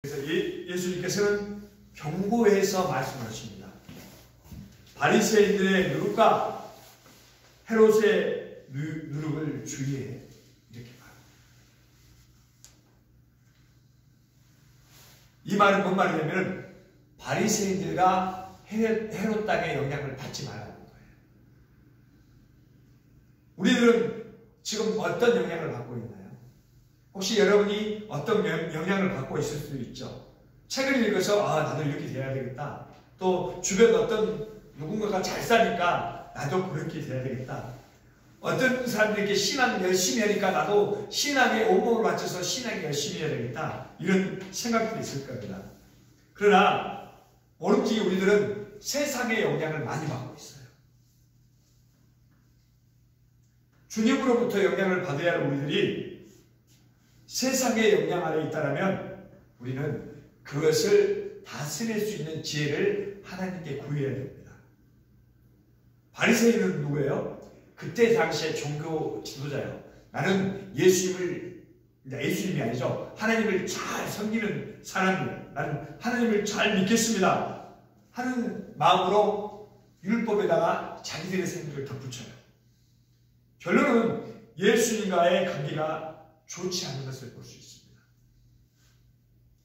그래서 예수님께서는 경고해서 말씀하십니다. 바리새인들의 누룩과 헤롯의 누룩을 주의해. 이렇게 말합니다. 이 말은 뭔 말이냐면 바리새인들과 헤롯 땅의 영향을 받지 말라는 거예요. 우리들은 지금 어떤 영향을 받고 있나요? 혹시 여러분이 어떤 영향을 받고 있을 수도 있죠. 책을 읽어서 나도 이렇게 돼야 되겠다. 또 주변 어떤 누군가가 잘 사니까 나도 그렇게 돼야 되겠다. 어떤 사람들이 이렇게 신앙 열심히 하니까 나도 신앙에 온몸을 바쳐서 신앙에 열심히 해야 되겠다. 이런 생각도 있을 겁니다. 그러나 오른쪽에 우리들은 세상의 영향을 많이 받고 있어요. 주님으로부터 영향을 받아야 할 우리들이 세상의 영향 아래 있다면 우리는 그것을 다스릴 수 있는 지혜를 하나님께 구해야 됩니다. 바리새인은 누구예요? 그때 당시에 종교 지도자예요. 나는 예수님이 아니죠. 하나님을 잘 섬기는 사람이에요. 나는 하나님을 잘 믿겠습니다 하는 마음으로 율법에다가 자기들의 생각을 덧붙여요. 결론은 예수님과의 관계가 좋지 않은 것을 볼 수 있습니다.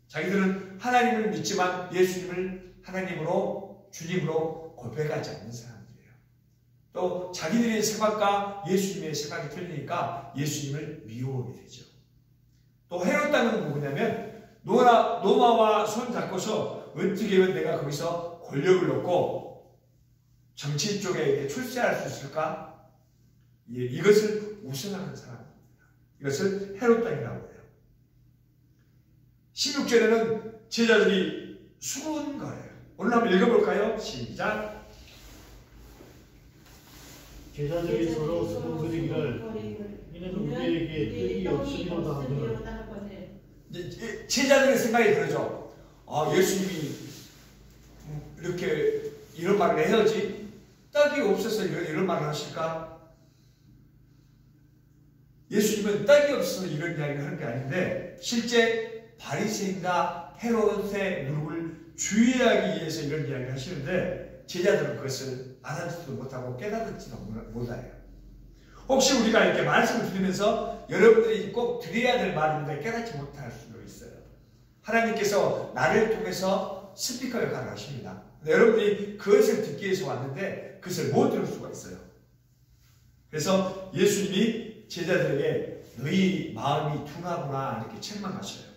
자기들은 하나님을 믿지만 예수님을 하나님으로 주님으로 고백하지 않는 사람들이에요. 또 자기들의 생각과 예수님의 생각이 틀리니까 예수님을 미워하게 되죠. 또 헤롯 땅은 누구냐면 노마와 손 잡고서 어떻게 하면 내가 거기서 권력을 얻고 정치 쪽에 출세할 수 있을까? 이것을 우선하는 사람입니다. 이것을 헤롯 땅이라고 해요. 16절에는 제자들이 숨은 거예요. 오늘 한번 읽어볼까요? 시작. 제자들이 서로 수군거리기를 이는 우리에게 뜻이 없으리로다 하거늘. 제자들의 생각이 그러죠. 예수님이 이렇게 이런 말을 해야지 떡이 없어서 이런 말을 하실까? 예수님은 떡이 없어서 이런 이야기를 하는 게 아닌데 실제 바리새인과 헤롯의 누룩을 주의하기 위해서 이런 이야기를 하시는데 제자들은 그것을 알아듣지도 못하고 깨닫지도 못해요. 혹시 우리가 이렇게 말씀을 드리면서 여러분들이 꼭 드려야 될 말인데 깨닫지 못할 수도 있어요. 하나님께서 나를 통해서 스피커 역할을 하십니다. 여러분들이 그것을 듣기 위해서 왔는데 그것을 못 들을 수가 있어요. 그래서 예수님이 제자들에게 너희 마음이 둔하구나 이렇게 책망하셔요.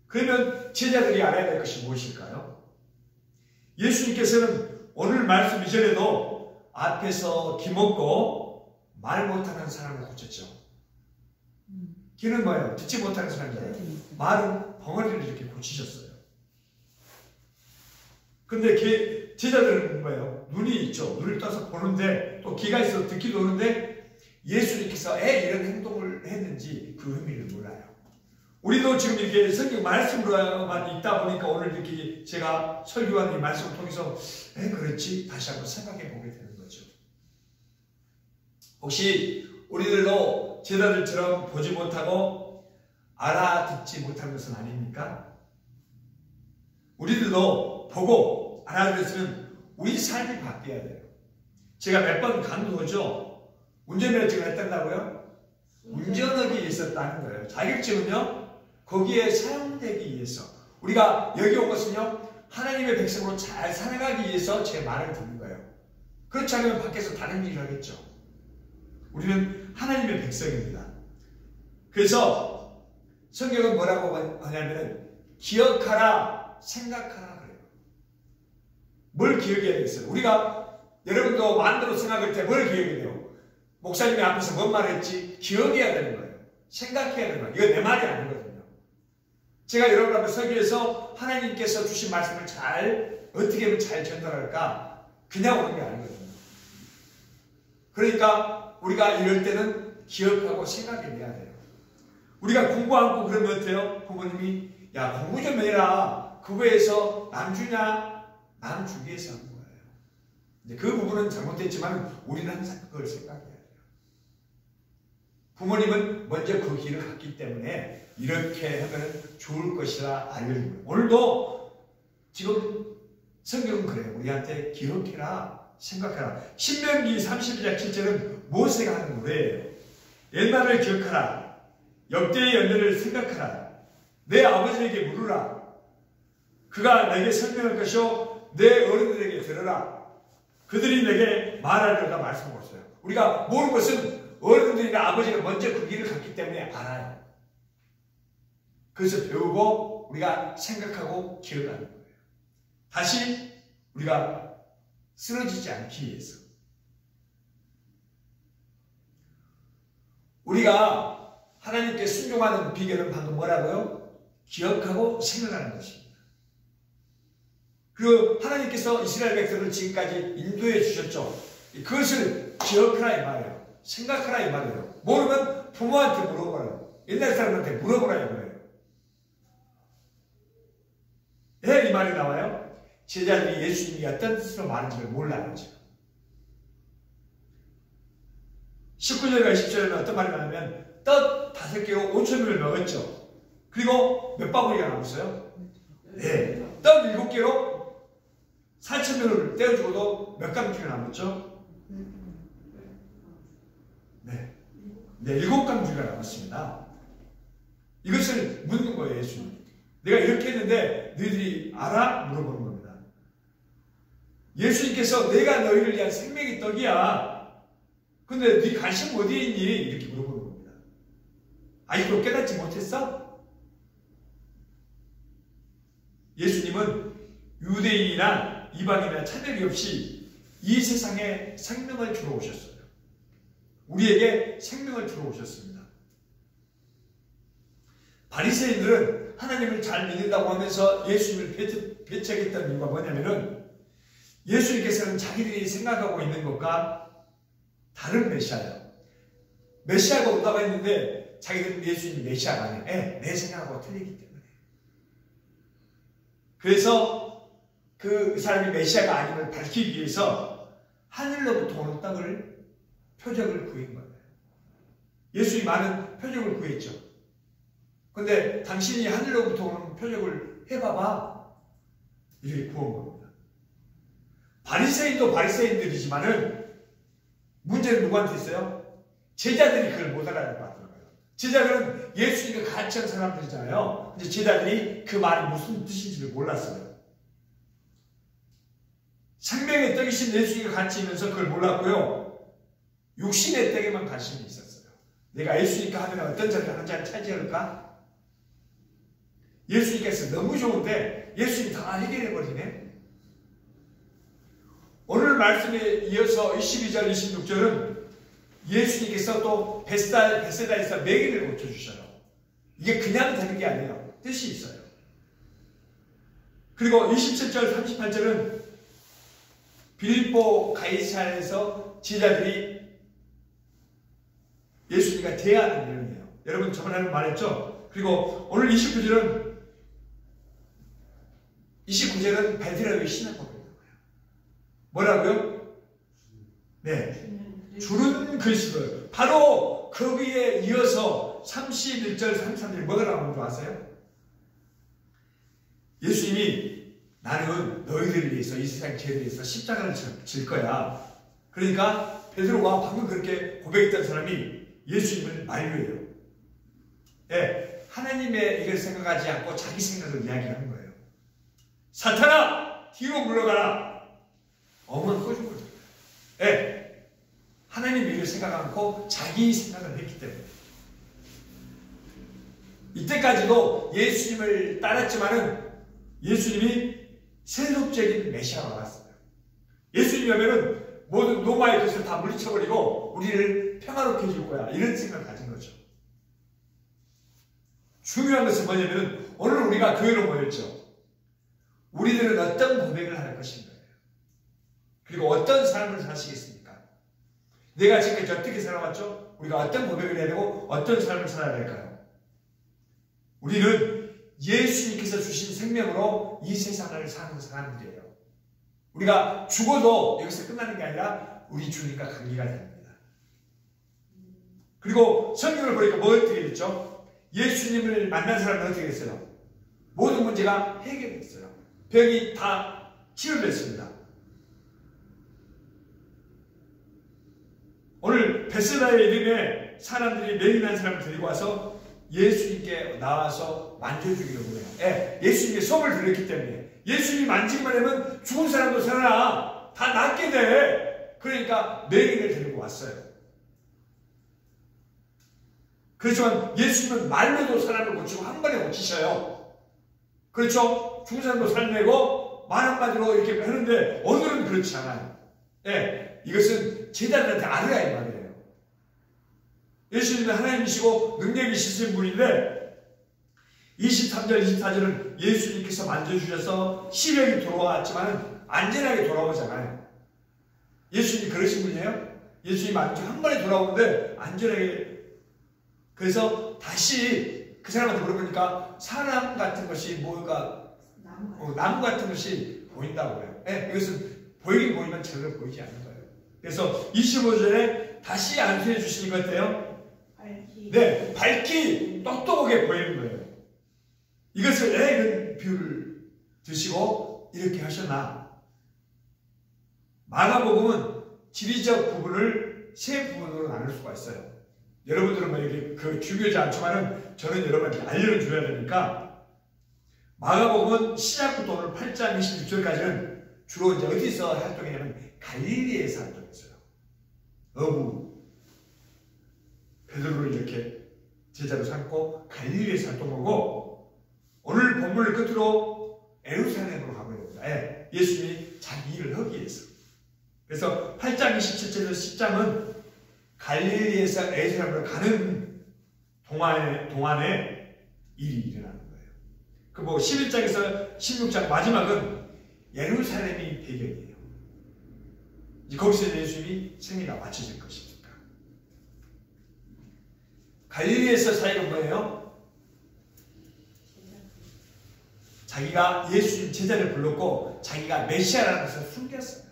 그러면 제자들이 알아야 될 것이 무엇일까요? 예수님께서는 오늘 말씀 이전에도 앞에서 기먹고 말 못하는 사람을 고쳤죠. 귀는 뭐예요? 듣지 못하는 사람이잖아요. 말은 벙어리를 이렇게 고치셨어요. 근데 제자들은 뭐예요? 눈이 있죠. 눈을 떠서 보는데 또 귀가 있어서 듣기도 오는데 예수님께서 이런 행동을 했는지 그 의미를 몰라요. 우리도 지금 이렇게 성경 말씀으로만 있다 보니까 오늘 이렇게 제가 설교한 이 말씀을 통해서 그렇지 다시 한번 생각해 보게 되는 거죠. 혹시 우리들도 제자들처럼 보지 못하고 알아듣지 못한 것은 아닙니까? 우리들도 보고 알아들었으면 우리 삶이 바뀌어야 돼요. 제가 몇 번 강조하죠. 운전면허증을 했다고요? 운전하기 위해서 했다는 거예요. 자격증은요, 거기에 사용되기 위해서. 우리가 여기 온 것은요, 하나님의 백성으로 잘 살아가기 위해서 제 말을 듣는 거예요. 그렇지 않으면 밖에서 다른 일을 하겠죠. 우리는 하나님의 백성입니다. 그래서 성경은 뭐라고 하냐면 기억하라, 생각하라 그래요. 뭘 기억해야 되겠어요? 우리가 여러분도 마음대로 생각할 때 뭘 기억해야 돼요? 목사님이 앞에서 뭔 말을 했지? 기억해야 되는 거예요. 생각해야 되는 거예요. 이거 내 말이 아니거든요. 제가 여러분 앞에 서기 위해서 하나님께서 주신 말씀을 어떻게 하면 잘 전달할까? 그냥 오는 게 아니거든요. 그러니까 우리가 이럴 때는 기억하고 생각해내야 돼요. 우리가 공부 않고 그러면 어때요? 부모님이 야 공부 좀 해라. 그거에서 남 주냐? 남 주기 위해서 하는 거예요. 근데 그 부분은 잘못됐지만 우리는 항상 그걸 생각해야 돼요. 부모님은 먼저 그 길을 갔기 때문에 이렇게 하면 좋을 것이라 알려준 거예요. 오늘도 지금 성경은 그래요. 우리한테 기억해라, 생각해라. 신명기 32장 7절은 모세가 하는 노래예요. 옛날을 기억하라. 역대의 연례를 생각하라. 내 아버지에게 물으라. 그가 내게 설명할 것이요 내 어른들에게 들으라. 그들이 내게 말하려다 말씀하셨어요. 우리가 모르는 것은 어른들이나 아버지가 먼저 그 길을 갔기 때문에 알아요. 그래서 배우고 우리가 생각하고 기억하는 거예요. 다시 우리가 쓰러지지 않기 위해서. 우리가 하나님께 순종하는 비결은 방금 뭐라고요? 기억하고 생각하는 것입니다. 그리고 하나님께서 이스라엘 백성을 지금까지 인도해 주셨죠. 그것을 기억하라 이 말이에요. 생각하라 이 말이에요. 모르면 부모한테 물어보라요. 옛날 사람한테 물어보라 이 말이에요. 왜 이 말이 나와요? 제자들이 예수님이 어떤 뜻으로 말하는지 몰라요. 지금. 19절과 20절에는 어떤 말이 나오냐면 떡 5개로 5,000명을 먹었죠. 그리고 몇 바구니가 남았어요? 네. 떡 7개로 4,000명을 떼어주고도 몇 강주가 남았죠? 네. 7강주가 남았습니다. 이것을 묻는 거예요, 예수님. 내가 이렇게 했는데 너희들이 알아? 물어보는 겁니다. 예수님께서 내가 너희를 위한 생명의 떡이야. 근데 네 관심 어디에 있니? 이렇게 물어보는 겁니다. 아직도 깨닫지 못했어? 예수님은 유대인이나 이방인이나 차별이 없이 이 세상에 생명을 주러 오셨어요. 우리에게 생명을 주러 오셨습니다. 바리새인들은 하나님을 잘 믿는다고 하면서 예수님을 배척했던 이유가 뭐냐면은 예수님께서는 자기들이 생각하고 있는 것과 다른 메시아예요. 메시아가 온다고 했는데 자기들은 예수님이 메시아가 아니에요. 내 생각하고 틀리기 때문에. 그래서 그 사람이 메시아가 아님을 밝히기 위해서 하늘로부터 오는 떡을 표적을 구한 거예요. 예수님이 많은 표적을 구했죠. 근데 당신이 하늘로부터 오는 표적을 해봐봐. 이렇게 구한 겁니다. 바리새인도 바리새인들이지만은 문제는 누구한테 있어요? 제자들이 그걸 못 알아봤던 거예요. 제자들은 예수님과 같이 한 사람들이잖아요. 근데 제자들이 그 말이 무슨 뜻인지를 몰랐어요. 생명의 떡이신 예수님과 같이 있면서 그걸 몰랐고요. 육신의 떡에만 관심이 있었어요. 내가 예수님과 하면 어떤 자리를 한 자리 차지할까? 예수님께서 너무 좋은데 예수님이 다 해결해버리네. 오늘 말씀에 이어서 22절, 26절은 예수님께서 또 베세다에서 매기를 고쳐주셔요. 이게 그냥 되는 게 아니에요. 뜻이 있어요. 그리고 27절, 38절은 빌립보 가이사랴에서 제자들이 예수님과 대화하는 내용이에요. 여러분 저번에 말했죠? 그리고 오늘 29절은 베드로의 신앙 고백입니다. 뭐라고요? 네. 주는 그리스도. 바로 거기에 이어서 31절, 33절 뭐가 나오는 줄 아세요? 예수님이 나는 너희들을 위해서 이 세상 죄를 위해서 십자가를 질 거야. 그러니까 베드로가 방금 그렇게 고백했던 사람이 예수님을 만류해요. 네. 하나님의 일을 생각하지 않고 자기 생각을 이야기하는 거예요. 사탄아! 뒤로 물러가라! 어머니 꺼준 거죠. 네. 하나님의 일을 생각 않고 자기 생각을 했기 때문에. 이때까지도 예수님을 따랐지만은 예수님이 세속적인 메시아가 왔어요. 예수님이라면은 모든 로마의 것을 다 물리쳐버리고 우리를 평화롭게 해줄 거야. 이런 생각을 가진 거죠. 중요한 것은 뭐냐면은 오늘 우리가 교회로 모였죠. 우리들은 어떤 고백을 할 것인가? 그리고 어떤 삶을 사시겠습니까? 내가 지금까지 어떻게 살아왔죠? 우리가 어떤 고백을 해야 되고 어떤 삶을 살아야 될까요? 우리는 예수님께서 주신 생명으로 이 세상을 사는 사람들이에요. 우리가 죽어도 여기서 끝나는 게 아니라 우리 주님과 관계가 됩니다. 그리고 성경을 보니까 뭐 어떻게 됐죠? 예수님을 만난 사람은 어떻게 됐어요? 모든 문제가 해결됐어요. 병이 다 치료됐습니다. 오늘 베스다의 이름에 사람들이 맹인한 사람을 데리고 와서 예수님께 나와서 만져주기로 해요. 예, 예수님께 손을 들었기 때문에 예수님이 만지기만 하면 죽은 사람도 살아나 다 낫게 돼. 그러니까 맹인을 데리고 왔어요. 그렇지만 예수님은 말로도 사람을 고치고 한 번에 고치셔요. 그렇죠? 죽은 사람도 살려내고 말 한마디로 이렇게 하는데 오늘은 그렇지 않아요. 예, 이것은 제자들한테 알아야 이 말이에요. 예수님은 하나님이시고 능력이 있으신 분인데 23절, 24절은 예수님께서 만져주셔서 시력이 돌아왔지만 안전하게 돌아오잖아요. 예수님이 그러신 분이에요. 예수님이 한 번에 돌아오는데 안전하게. 그래서 다시 그 사람한테 물어보니까 사람 같은 것이 뭐가 나무 같은 것이 보인다고 해요. 네, 이것은 보이긴 보이면 제대로 보이지 않는 거예요. 그래서 25절에 다시 안수해 주시는 것 같아요. 네, 밝기 똑똑하게 보이는 거예요. 이것을 왜 이런 비유를 드시고 이렇게 하셨나? 마가복음은 지리적 부분을 세 부분으로 나눌 수가 있어요. 여러분들은 뭐 이렇게 중요하지 않지만은 저는 여러분한테 알려줘야 되니까 마가복음은 시작부터 오늘 8장 26절까지는 주로 이제 어디서 활동했냐면 갈릴리에서 활동했어요. 어부 베드로를 이렇게 제자로 삼고 갈릴리에서 활동하고 오늘 본문을 끝으로 예루살렘으로 가고 있습니다. 예, 예수님이 자기 일을 하기 위해서. 그래서 8장 27절에서 10장은 갈릴리에서 예루살렘으로 가는 동안에 일이 일어나는 거예요. 그 뭐 11장에서 16장 마지막은 예루살렘이 배경이에요. 이제 거기서 예수님이 생애가 마쳐질 것입니다. 갈릴리에서 사역은 뭐예요? 자기가 예수님 제자를 불렀고 자기가 메시아라는 것을 숨겼어요.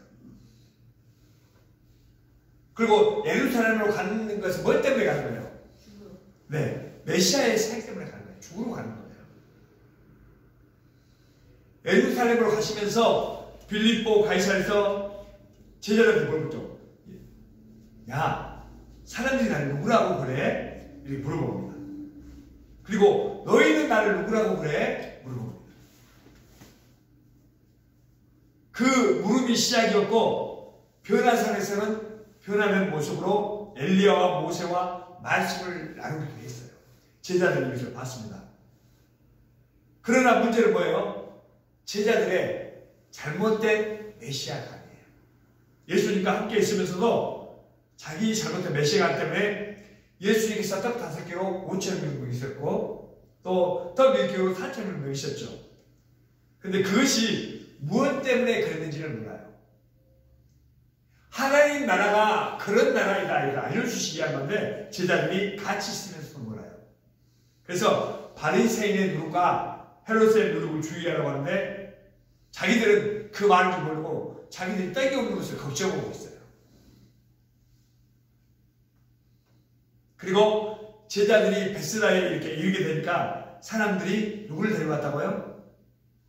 그리고 예루살렘으로 가는 것은 뭐 때문에 가는 거예요? 네, 메시아의 사역 때문에 가는 거예요. 죽으러 가는 거예요. 예루살렘으로 가시면서 빌립보 가이사에서 제자들한테 물어보죠. 야, 사람들이 나를 누구라고 그래? 이렇게 물어봅니다. 그리고 너희는 나를 누구라고 그래? 물어봅니다. 그 물음이 시작이었고 변화산에서는 변화된 모습으로 엘리야와 모세와 말씀을 나누기도 했어요. 제자들이 이것을 봤습니다. 그러나 문제는 뭐예요? 제자들의 잘못된 메시아가 아니에요. 예수님과 함께 있으면서도 자기 잘못된 메시아가 때문에 예수님께서 떡 5개로 5,000명 먹이셨고 또 떡 1개로 4,000명 먹이셨죠. 근데 그것이 무엇 때문에 그랬는지를 몰라요. 하나님 나라가 그런 나라이다 이걸 알려주시기 위한 건데 제자들이 같이 있으면서도 몰라요. 그래서 바리새인의 누룩과 헤롯의 누룩을 주의하라고 하는데 자기들은 그 말을 좀 모르고 자기들이 떡이 없는 것을 걱정하고 있어요. 그리고 제자들이 베스다에 이렇게 이르게 되니까 사람들이 누구를 데려왔다고요?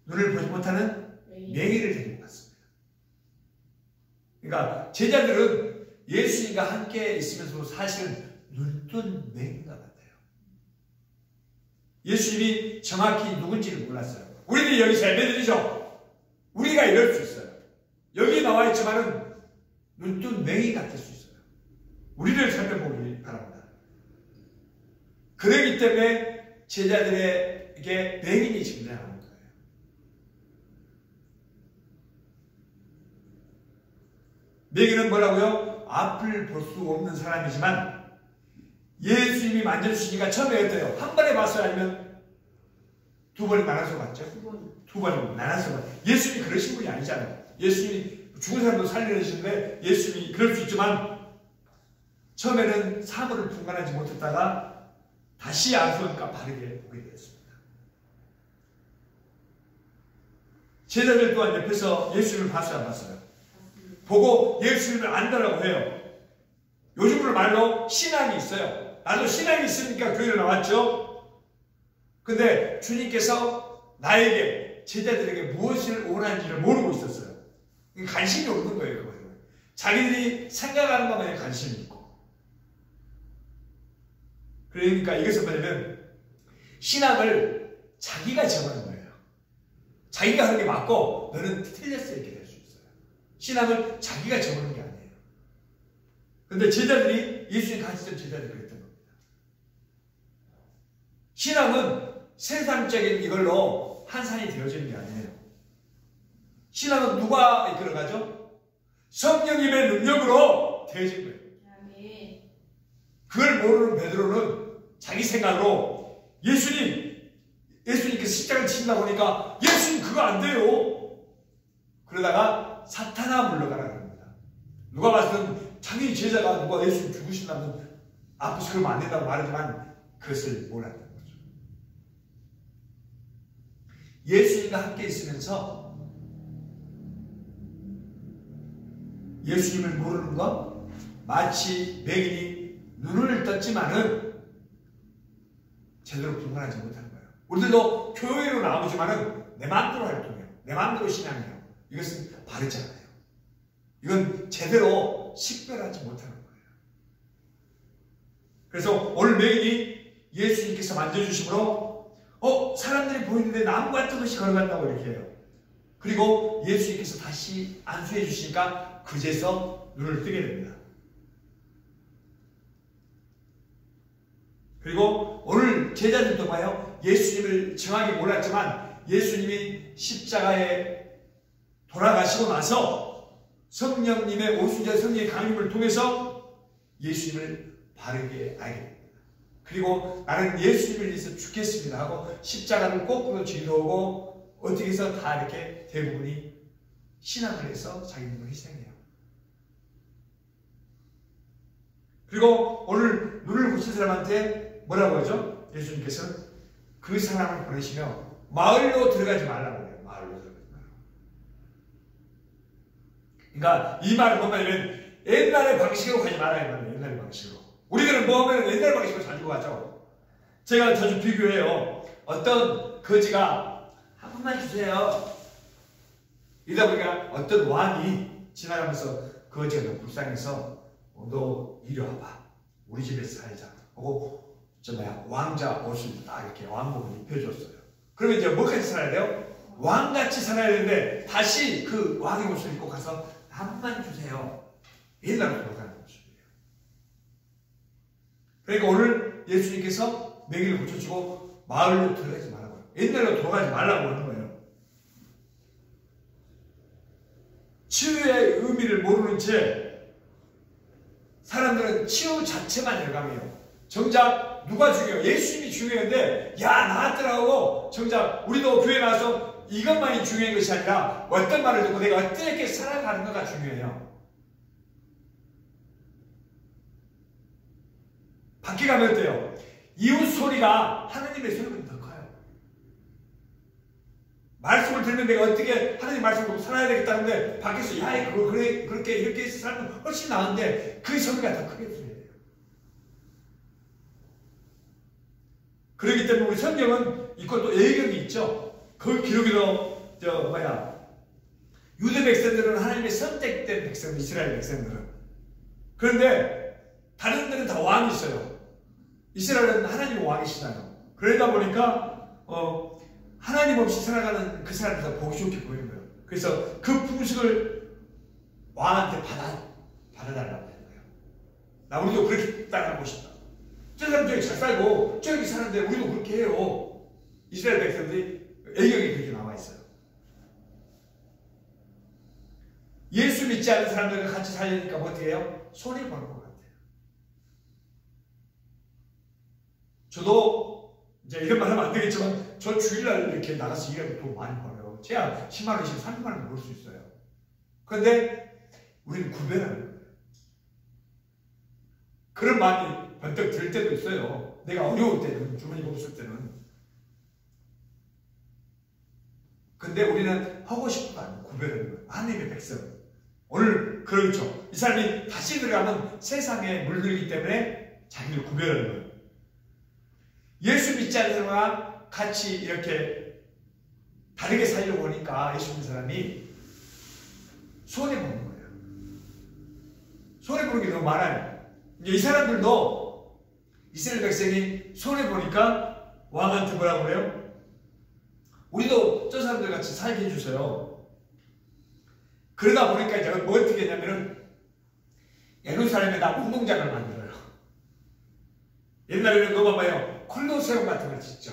눈을 보지 못하는 맹인을 데리고 왔습니다. 그러니까 제자들은 예수님과 함께 있으면서도 사실은 눈뜬 맹인과 같아요. 예수님이 정확히 누군지를 몰랐어요. 우리들이 여기서 예배드리죠. 우리가 이럴 수 있어요. 여기 나와 있지만은 눈뜬 맹인 같을 수 있어요. 우리를 살펴보기 바랍니다. 그렇기 때문에 제자들에게 맹인이 등장하는 거예요. 맹인은 뭐라고요? 앞을 볼 수 없는 사람이지만 예수님이 만져주시니까 처음에 어때요? 한 번에 봤어요? 아니면 두 번에 나눠서 봤죠? 두 번에 나눠서 봤죠. 예수님이 그러신 분이 아니잖아요. 예수님이 죽은 사람도 살려내시는데 예수님이 그럴 수 있지만 처음에는 사물을 분간하지 못했다가 다시 안수하니까 바르게 보게 되었습니다. 제자들 또한 옆에서 예수님을 봤어요, 안 봤어요? 보고 예수님을 안다라고 해요. 요즘으로 말로 신앙이 있어요. 나도 신앙이 있으니까 교회를 나왔죠. 근데 주님께서 나에게, 제자들에게 무엇을 원하는지를 모르고 있었어요. 관심이 없는 거예요. 그거는. 자기들이 생각하는 것만에 관심이 있고. 그러니까 이것은 뭐냐면 신앙을 자기가 정하는 거예요. 자기가 하는 게 맞고 너는 틀렸어 이렇게 될 수 있어요. 신앙을 자기가 정하는 게 아니에요. 근데 제자들이, 예수님 같이 있던 제자들이 그랬던 겁니다. 신앙은 세상적인 이걸로 한산이 되어지는 게 아니에요. 신앙은 누가 이끌어가죠? 성령님의 능력으로 되어진 거예요. 그걸 모르는 베드로는 자기 생각으로 예수님께서 십자가를 치신다고 하니까 예수님 그거 안 돼요. 그러다가 사탄아 물러가라 그럽니다. 누가 봤을 땐 자기 제자가 누가 예수님 죽으신다면 앞에서 그러면 안 된다고 말하지만 그것을 몰랐다는 거죠. 예수님과 함께 있으면서 예수님을 모르는 것, 마치 맹인이 눈을 떴지만은 제대로 분간하지 못하는 거예요. 우리들도 교회로 나오지만은 내 마음대로 활동해요. 내 마음대로 신앙해요. 이것은 바르지 않아요. 이건 제대로 식별하지 못하는 거예요. 그래서 오늘 맹인이 예수님께서 만져주심으로 사람들이 보이는데 나무 같은 것이 걸어간다고 이렇게 해요. 그리고 예수님께서 다시 안수해 주시니까 그제서 눈을 뜨게 됩니다. 그리고 오늘 제자들도 봐요. 예수님을 정확히 몰랐지만 예수님이 십자가에 돌아가시고 나서 성령님의 오순절 성령의 강림을 통해서 예수님을 바르게 알게 됩니다. 그리고 나는 예수님을 위해서 죽겠습니다 하고 십자가를 거꾸로 뒤로오고 어떻게 해서 다 이렇게 대부분이 신앙을 해서 자기 몸을 희생해요. 그리고 오늘 눈을 붙인 사람한테 뭐라고 하죠? 예수님께서는 그 사람을 보내시며 마을로 들어가지 말라고 해요. 마을로 들어가지 말라고. 그러니까 이 말은 뭐냐면 옛날의 방식으로 가지 말아야 말이에요. 옛날의 방식으로. 우리들은 뭐 하면 옛날 방식으로 자주 가죠. 제가 자주 비교해요. 어떤 거지가 한 번만 주세요. 이러다 보니까 어떤 왕이 지나가면서 거지가 너무 불쌍해서 너 이리 와봐. 우리 집에서 살자. 하고 왕자 옷을 딱 이렇게 왕복을 입혀줬어요. 그러면 이제 뭐까지 살아야 돼요? 왕같이 살아야 되는데 다시 그 왕의 옷을 입고 가서 한 번만 주세요. 옛날로 돌아가는 모습이에요. 그러니까 오늘 예수님께서 맹인을 고쳐주고 마을로 들어가지 말라고요. 옛날로 돌아가지 말라고 하는 거예요. 치유의 의미를 모르는 채 사람들은 치유 자체만 열감해요. 정작 누가 중요해요? 예수님이 중요한데 야 나왔더라고. 정작 우리도 교회 나와서 이것만이 중요한 것이 아니라 어떤 말을 듣고 내가 어떻게 살아가는 거가 중요해요. 밖에 가면 어때요? 이웃 소리가 하나님의 소리보다 더 커요. 말씀을 들으면 내가 어떻게 하나님 말씀을 듣고 살아야 되겠다는데 밖에서 야 그거 그래 그렇게 이렇게 살면 훨씬 나은데 그 소리가 더 크게 들려요. 그렇기 때문에 우리 성경은 이것도 예견이 있죠. 그 기록에도 유대 백성들은 하나님의 선택된 백성, 이스라엘 백성들은. 그런데 다른 데는 다 왕이 있어요. 이스라엘은 하나님의 왕이시잖아요. 그러다 보니까 하나님 없이 살아가는 그 사람들 다 보기 좋게 보이는 거예요. 그래서 그 풍습을 왕한테 받아달라고 하는 거예요. 나 우리도 그렇게 따라하고 싶다. 저 사람 저기 잘 살고 저기 사는데 우리도 그렇게 해요. 이스라엘 백성들이 애경이 그렇게 나와 있어요. 예수 믿지 않는 사람들과 같이 살려니까 어떻게 해요? 손해보는 것 같아요. 저도 이제 이런 말 하면 안 되겠지만 저 주일날 이렇게 나가서 일하면 돈 많이 벌어요. 제가 10만 원씩 30만 원 벌 수 있어요. 그런데 우리는 구별하는 거예요. 그런 마음이 번뜩 들 때도 있어요. 내가 어려울 때는, 주머니가 없을 때는. 근데 우리는 하고 싶은 거 아니에요. 구별하는 거예요. 하나님의 백성. 오늘 그렇죠. 이 사람이 다시 들어가면 세상에 물들기 때문에 자기를 구별하는 거예요. 예수 믿지 않는 사람과 같이 이렇게 다르게 살려고 하니까 예수 믿는 사람이 손해보는 거예요. 손해보는 게 너무 많아요. 이제 이 사람들도 이스라엘 백성이 손해보니까 왕한테 뭐라고 그래요? 우리도 저 사람들 같이 살게 해주세요. 그러다 보니까 이제 뭐 어떻게 했냐면은 예루살렘에다 운동장을 만들어요. 옛날에는 그거 봐요. 콜로세움 같은 걸 짓죠.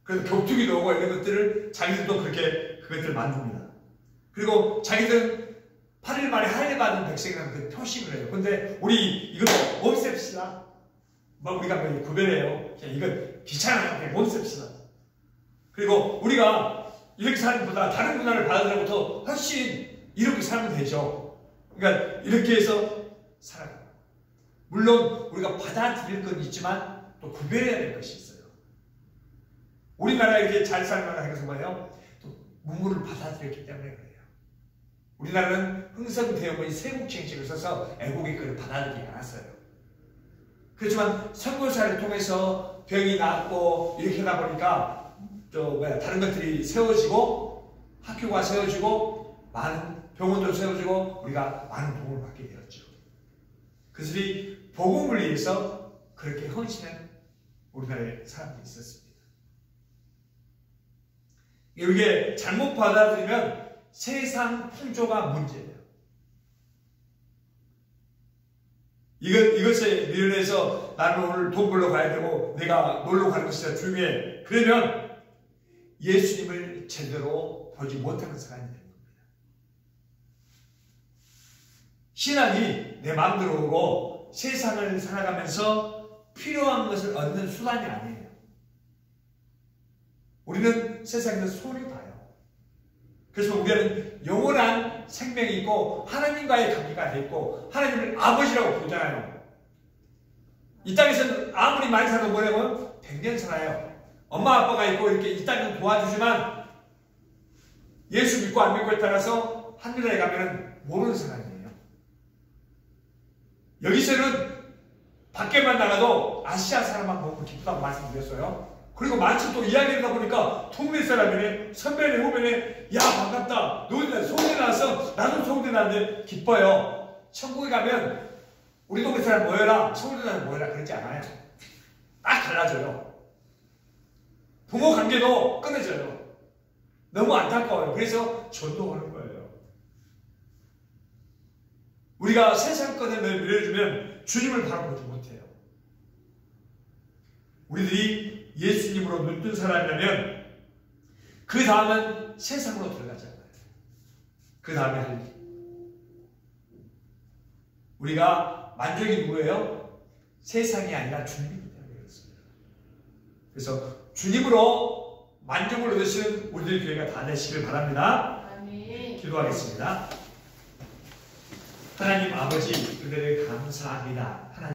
그래서 격투기도 오고 이런 것들을 자기들도 그렇게 그것들을 만듭니다. 그리고 자기들은 8일 만에 할례 받은 백성이라는 그 표식을 해요. 근데 우리 이거 몸셉시다. 뭐 우리가 뭐 구별해요. 이건 귀찮아요. 몸셉시다. 그리고 우리가 이렇게 사는 것보다 다른 문화를 받아들여부터 훨씬 이렇게 살면 되죠. 그러니까 이렇게 해서 살아가요. 물론 우리가 받아들일 건 있지만 또 구별해야 될 것이 있어요. 우리나라 이렇게 잘 살아가는 것은 뭐예요? 또 문물을 받아들였기 때문에 그래요. 우리나라는 흥성대원군이 세국정책을 써서 애국의 것을 받아들이지 않았어요. 그렇지만 선교사를 통해서 병이 낫고 이렇게 하다 보니까 다른 것들이 세워지고 학교가 세워지고 많은 병원도 세워지고 우리가 많은 도움을 받게 되었죠. 그들이 복음을 위해서 그렇게 헌신한 우리나라의 사람들이 있었습니다. 이게 잘못 받아들이면 세상 풍조가 문제예요. 이것에 미련해서 나는 오늘 돈 벌러 가야 되고 내가 놀러 가는 것이 중요해. 그러면 예수님을 제대로 보지 못하는 사람이 되는 겁니다. 신앙이 내 마음대로 오고 세상을 살아가면서 필요한 것을 얻는 수단이 아니에요. 우리는 세상에서 손해 봐요. 그래서 우리는 영원한 생명이 있고 하나님과의 관계가 있고 하나님을 아버지라고 부르잖아요. 이 땅에서는 아무리 많이 살아도 뭐냐면 100년 살아요. 엄마 아빠가 있고 이렇게 이 땅은 도와주지만 예수 믿고 안 믿고에 따라서 하늘나라에 가면 모르는 사람이에요. 여기서는 밖에만 나가도 아시아 사람만 보면 기쁘다고 말씀드렸어요. 그리고 마침 또 이야기하다 보니까 동네 사람이네, 선배네, 후배네, 야 반갑다, 너희들 소문이 나왔어, 나도 소문이 나는데 기뻐요. 천국에 가면 우리 동네 사람 모여라, 서울대 사람 모여라 그러지 않아요. 딱 달라져요. 부모 관계도 끊어져요. 너무 안타까워요. 그래서 전도하는 거예요. 우리가 세상권에 밀어주면 주님을 바라보지 못해요. 우리들이 예수님으로 눈뜬 사람이라면 그 다음은 세상으로 들어가잖아요. 그 다음에 할 일. 우리가 만족이 누구예요? 세상이 아니라 주님이기 때문에 그렇습니다. 그래서 주님으로 만족을 얻으시는 우리들 교회가 다 되시길 바랍니다. 아멘. 기도하겠습니다. 하나님 아버지, 은혜를 감사합니다. 하나님